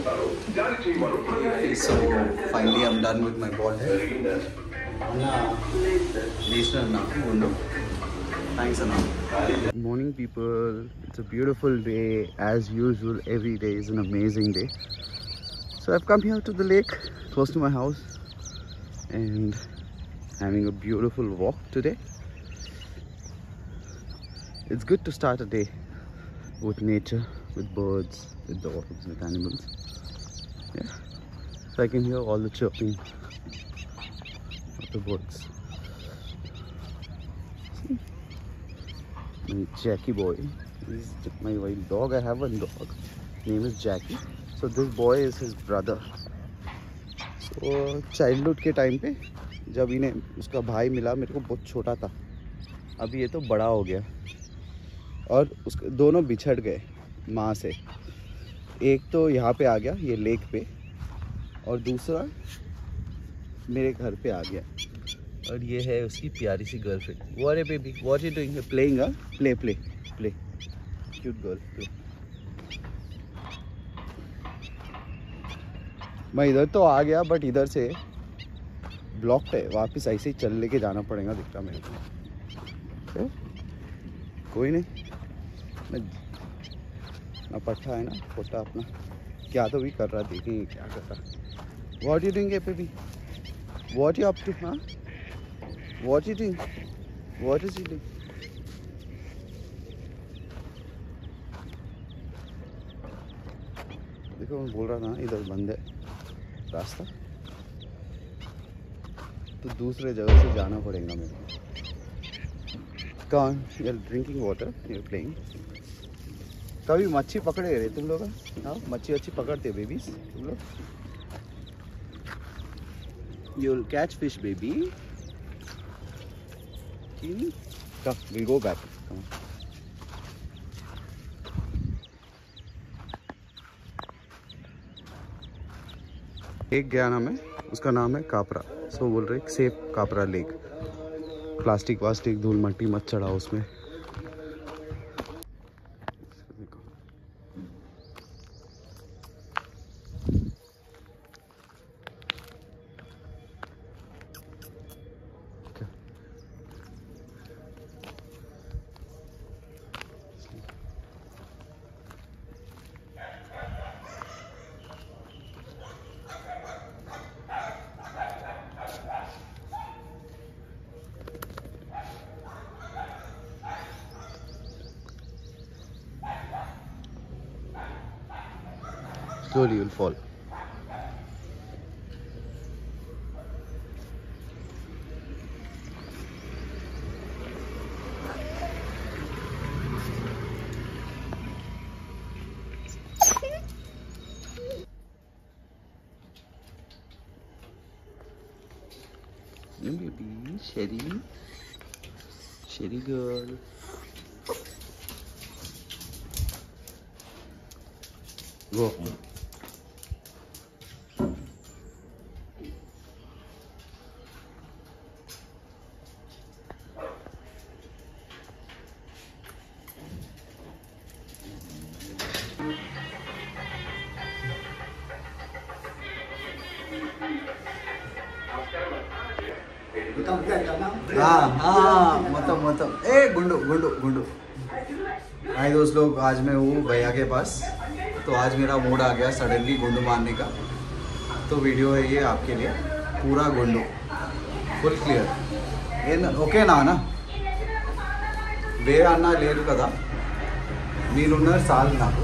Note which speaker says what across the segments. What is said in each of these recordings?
Speaker 1: Okay, so finally I'm done with my bald hair. Thanks Anna. Good morning people. It's a beautiful day as usual. Every day is an amazing day. So I've come here to the lake close to my house and having a beautiful walk today. It's good to start a day with nature, with birds, with dogs, with animals. Yeah, so I can hear all the chirping of the birds. See? My Jackie boy, this is my wild dog. I have a dog, name is Jackie. So this boy is his brother. So childhood के time पे जब इन्हें उसका भाई मिला, मेरे को बहुत छोटा था, अभी ये तो बड़ा हो गया और उसके दोनों बिछड़ गए माँ से। एक तो यहाँ पे आ गया ये लेक पे और दूसरा मेरे घर पे आ गया और ये है उसकी प्यारी सी गर्लफ्रेंड। व्हाट है baby, what you doing? Playing? Play play play, cute girl play. मैं इधर तो आ गया बट इधर से ब्लॉक्ड है, वापस ऐसे ही चल लेके जाना पड़ेगा दिखता मेरे को। कोई नहीं, मैं अपना पट्टा है ना, पोता अपना क्या तो भी कर रहा, देखेंगे क्या कर रहा। What you doing baby, what you up to? हाँ, what you doing, what is you doing? देखो मैं बोल रहा था इधर बंद है रास्ता, तो दूसरे जगह से जाना पड़ेगा मेरे को। कौन? You are drinking water, you are playing. कभी मच्छी पकड़े रहे तुम लोग? हाँ, मच्छी अच्छी पकड़ते बेबीज तुम लोग? You will catch fish baby. Come, will go back. एक गया नाम है, उसका नाम है कापरा। सो बोल रहे सेफ कापरा लेक। प्लास्टिक वास्टिक धूल मट्टी मत चढ़ाओ उसमें। Slowly you'll fall. You baby, Sherry girl. Go. मतलब ए गुंडू गुंडू गुंडू। हाय दोस्त लोग, आज मैं हूँ भैया के पास। तो आज मेरा मूड आ गया सडनली गुंडू मारने का, तो वीडियो है ये आपके लिए, पूरा गुंडू फुल क्लियर। ओके ना వేరే అన్న లేరు కదా, మీరున్నారు చాలు నాకు,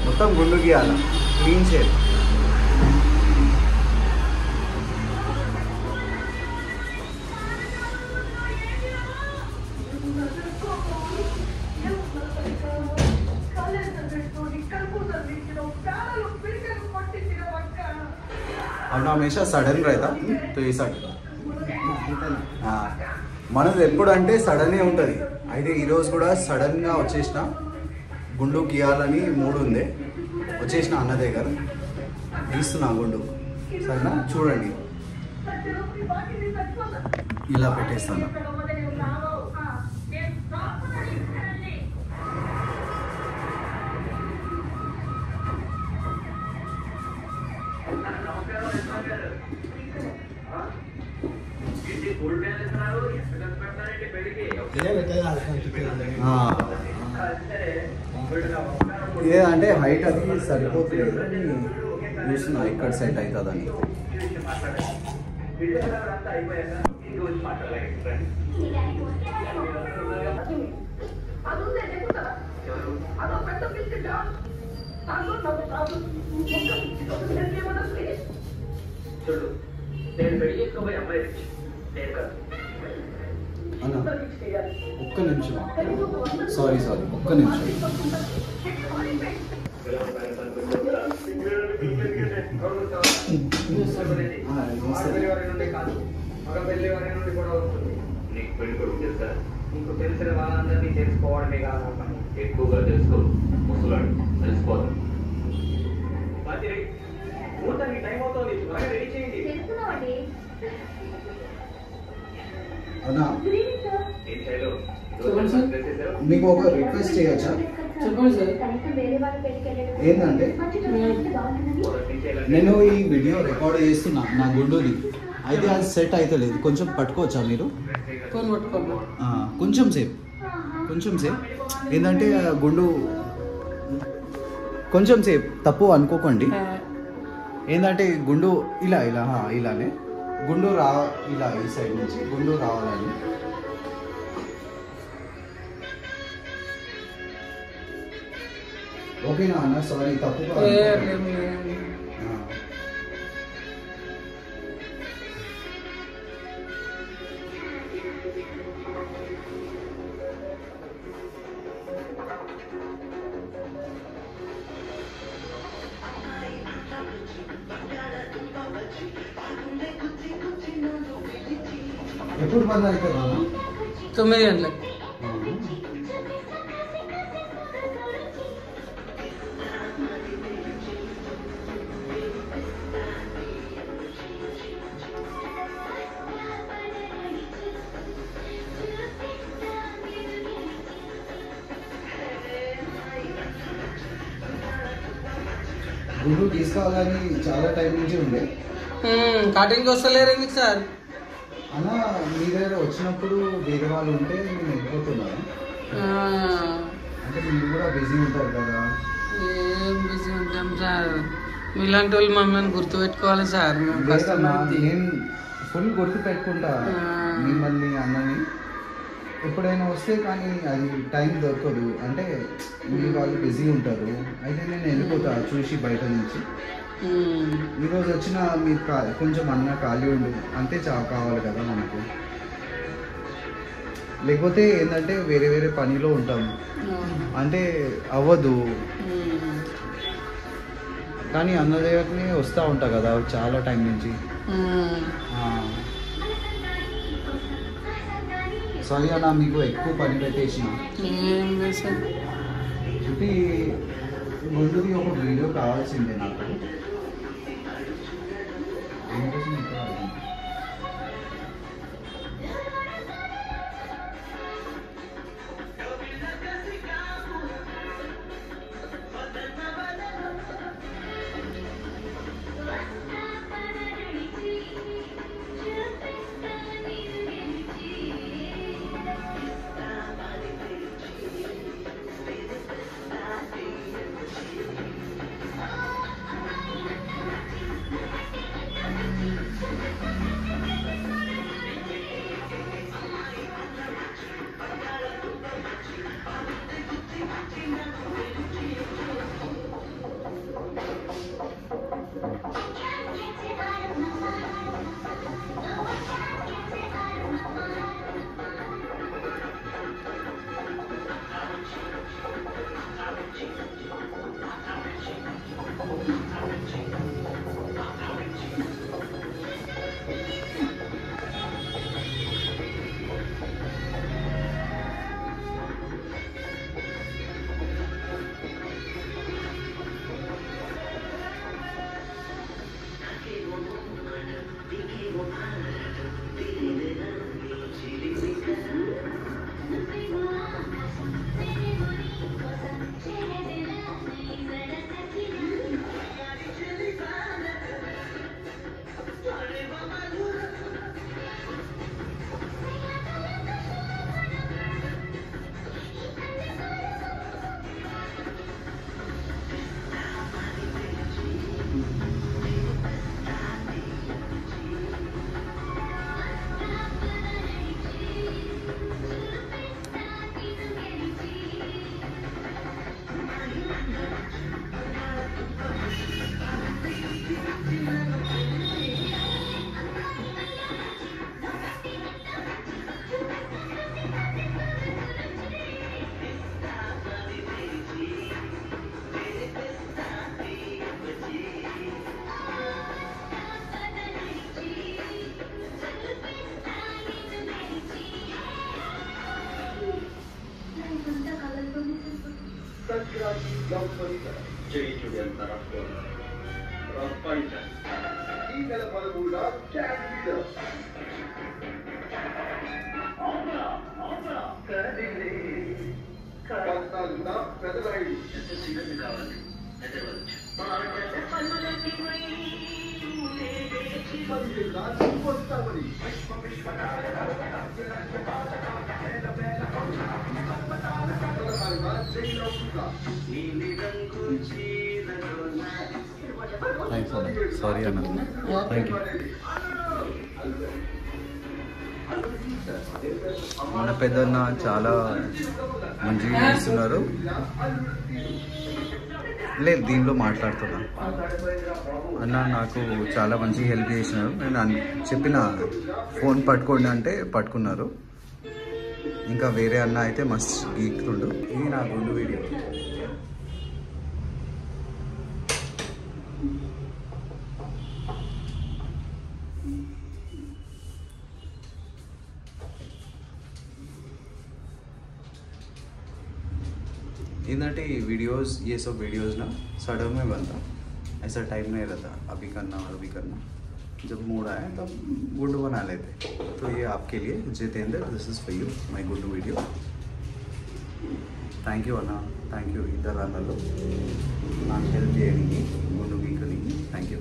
Speaker 1: మొత్తం గుండు గీయాల, క్లీన్ చేయాలి. और हमेशा सडन रहता तो ये सडन మనది ఎప్పుడు అంటే సడన్గా ఉంటుంది. అయితే ఈరోజు కూడా సడన్గా వచ్చేసిన, గుండు గీయాలని మూడు ఉంది, వచ్చేసిన అన్న దగ్గర గీస్తున్నా గుండు. సరేనా, చూడండి ఇలా పెట్టేస్తాను. అంటే హైట్ అది సరిపోతుంది చూస్తున్నా ఇక్కడ సెట్ అవుతుందని.
Speaker 2: చూడు నేను పెళ్లి చేసుకోబోయే అమ్మాయి నేను కాదు.
Speaker 1: అన్న ఒక్క నిమిషం, సారీ ఒక్క నిమిషం.
Speaker 2: మగ పెళ్లి వారి నుండి కూడా వస్తుంది. నీకు పెళ్లి కొడుకు తెలుసా? నీకు తెలిసిన వాళ్ళందరినీ తెలుసుకోవడమే కాదు పని. ఎక్కువగా తెలుసుకో, ముసలాడు తెలిసిపోతాడు. ముహూర్తానికి టైం అవుతుంది, త్వరగా రెడీ చేయండి.
Speaker 1: అన్నా మీకు ఒక రిక్వెస్ట్ చేయొచ్చా?
Speaker 3: చెప్పండి సార్.
Speaker 1: ఏంటంటే నేను ఈ వీడియో రికార్డ్ చేస్తున్నా నా గుండూది, అయితే అది సెట్ అయితే లేదు. కొంచెం పట్టుకోవచ్చా మీరు? కొంచెం సేపు ఏంటంటే గుండు కొంచెం సేపు తప్పు అనుకోకండి. ఏంటంటే గుండు ఇలానే గుండు ఇలా ఈ సైడ్ నుంచి గుండు రావాలని. ఓకేనా అన్న? సారీ తప్పుగా ఎప్పుడు బంద్ అవుతుందా?
Speaker 3: 9 గంటలకు.
Speaker 1: గుండు తీసుకోవాలని చాలా టైం నుంచి ఉండే.
Speaker 3: కటింగ్ వస్తలేరు ఎందుకు సార్?
Speaker 1: అన్న మీ దగ్గర వచ్చినప్పుడు వేరే వాళ్ళు ఉంటే నేను వెళ్ళిపోతున్నాను. అంటే మీరు కూడా బిజీ ఉంటారు కదా.
Speaker 3: ఏం బిజీ ఉంటాం సార్, మీలాంటి వాళ్ళు మమ్మల్ని గుర్తుపెట్టుకోవాలి సార్.
Speaker 1: నేను ఫుల్ గుర్తు పెట్టుకుంటా మిమ్మల్ని అన్నని ఎప్పుడైనా వస్తే, కానీ అది టైం దొరకదు. అంటే మీ వాళ్ళు బిజీ ఉంటారు, అయితే నేను వెళ్ళిపోతా చూసి బయట నుంచి. ఈరోజు వచ్చిన మీరు కొంచెం అన్న ఖాళీ ఉండు అంతే కావాలి కదా మనకు. లేకపోతే ఏంటంటే వేరే వేరే పనిలో ఉంటాము, అంటే అవ్వదు. కానీ అన్న దగ్గరనే వస్తూ ఉంటా కదా చాలా టైం నుంచి. సారీ అన్న, మీకు ఎక్కువ పని పెట్టేసిన. అంటే ముందుది ఒక వీడియో కావాల్సిందే నాకు. సారీ అన్న, థ్యాంక్ యూ. మన పెద్దన్న చాలా మంచిగా చేస్తున్నారు. లేదు, దీంట్లో మాట్లాడుతున్నా. అన్న నాకు చాలా మంచిగా హెల్ప్ చేసినారు. నేను చెప్పిన ఫోన్ పట్టుకోండి అంటే పట్టుకున్నారు. ఇంకా వేరే అన్న అయితే మస్తు గీక్తుండు. ఇది నా గుండు వీడియో. इधर वीडियोस, ये सब वीडियोस ना सडन में बनता, ऐसा टाइम नहीं रहता अभी करना और अभी करना. जब मूड आए तब गुड्डू बना लेते. तो ये आपके लिए Jitendra, this is for you my Guddu video. Thank you అన్న, థ్యాంక్ యూ. ఇద్దరు అన్నలు నాకు హెల్ప్ చేయడానికి, గుండు గీకడానికి థ్యాంక్ యూ.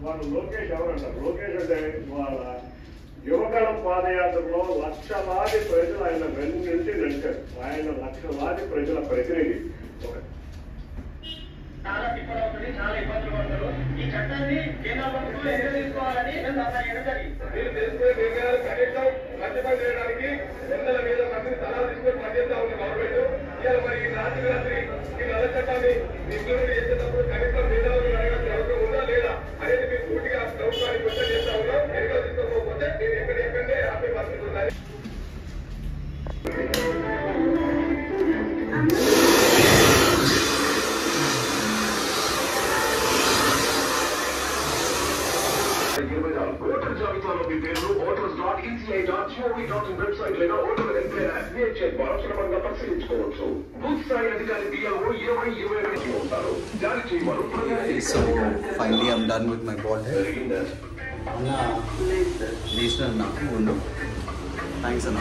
Speaker 4: వాళ్ళు లోకేష్ ఎవరంటారు? లోకేష్ అంటే వాళ్ళ యువకాలం పాదయాత్రలో లక్షలాది ప్రజలు ఆయన వెన్ను నుంచి నడిచారు. ఆయన లక్షలాది ప్రజల ప్రతినిధి.
Speaker 2: చాలా తిప్పలు అవుతుంది, చాలా ఇబ్బందులు పడతారు. ఈ చట్టాన్ని కేంద్ర ప్రభుత్వం ఎందుకు తీసుకోవాలని మీరు తెలుసుకునే నిర్ణయాలు కనీసం మధ్యపడి చేయడానికి వందల మీద మందిని సలహా తీసుకొని పనిచేస్తా ఉంది గవర్నమెంట్. ఇవాళ మరి ఈ రాత్రి ఈ నల్ల చట్టాన్ని ఇంప్లిమెంట్ చేసేటప్పుడు కనీసం మేధావులు అడగాల్సిన అవసరం ఉందా లేదా అనేది మీరు పూర్తిగా ప్రభుత్వానికి క్వశ్చన్ చేస్తా ఉన్నాం. ఎన్నికలు తీసుకోకపోతే మీరు ఎక్కడెక్కడే ఆపే పరిస్థితి ఉన్నాయి. ఓటర్ జాబితాలో మీ పేరు otters.eci.gov.in వెబ్సైట్ లేదా ఓటర్ ఎన్పిహెచ్ఏ ద్వారా సులభంగా పరిశీలించుకోవచ్చు. బూత్ స్థాయి అధికారి బిఎల్ఓ 20 ఉంటారు. జారీ చేయవారు.
Speaker 1: So finally I'm done with my bald head. National నాకు గుండు. థ్యాంక్స్ అన్న.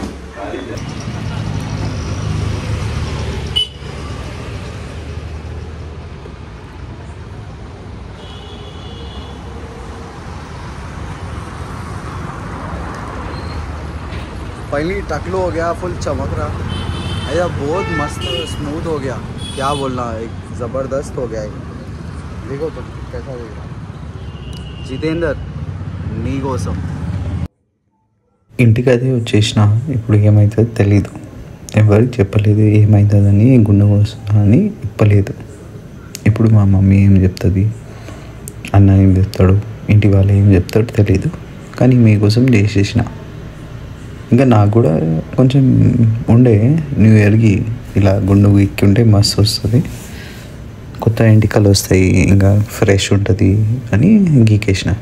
Speaker 1: फाइनली टकलो हो गया, फुल चमक रहा है, बहुत मस्त स्मूथ हो गया. क्या बोलना, एक ज़बरदस्त हो गया है. देखो तो कैसा हो गया. जितेंद्र నీ కోసం
Speaker 5: ఇంటికి అదే వచ్చేసిన. ఇప్పుడు ఏమవుతుందో తెలీదు, ఎవరికి చెప్పలేదు ఏమవుతుందని, గుండె వస్తుందని ఇప్పలేదు. ఇప్పుడు మా మమ్మీ ఏం చెప్తుంది, అన్న ఏం చెప్తాడు, ఇంటి వాళ్ళు ఏం చెప్తాడు తెలీదు. కానీ మీకోసం చేసేసిన. ఇంకా నాకు కూడా కొంచెం ఉండే న్యూ ఇయర్కి ఇలా గుండు గీక్కి ఉంటే మస్తు వస్తుంది, కొత్త ఎంటికలు వస్తాయి, ఇంకా ఫ్రెష్ ఉంటుంది అని గీకేసిన.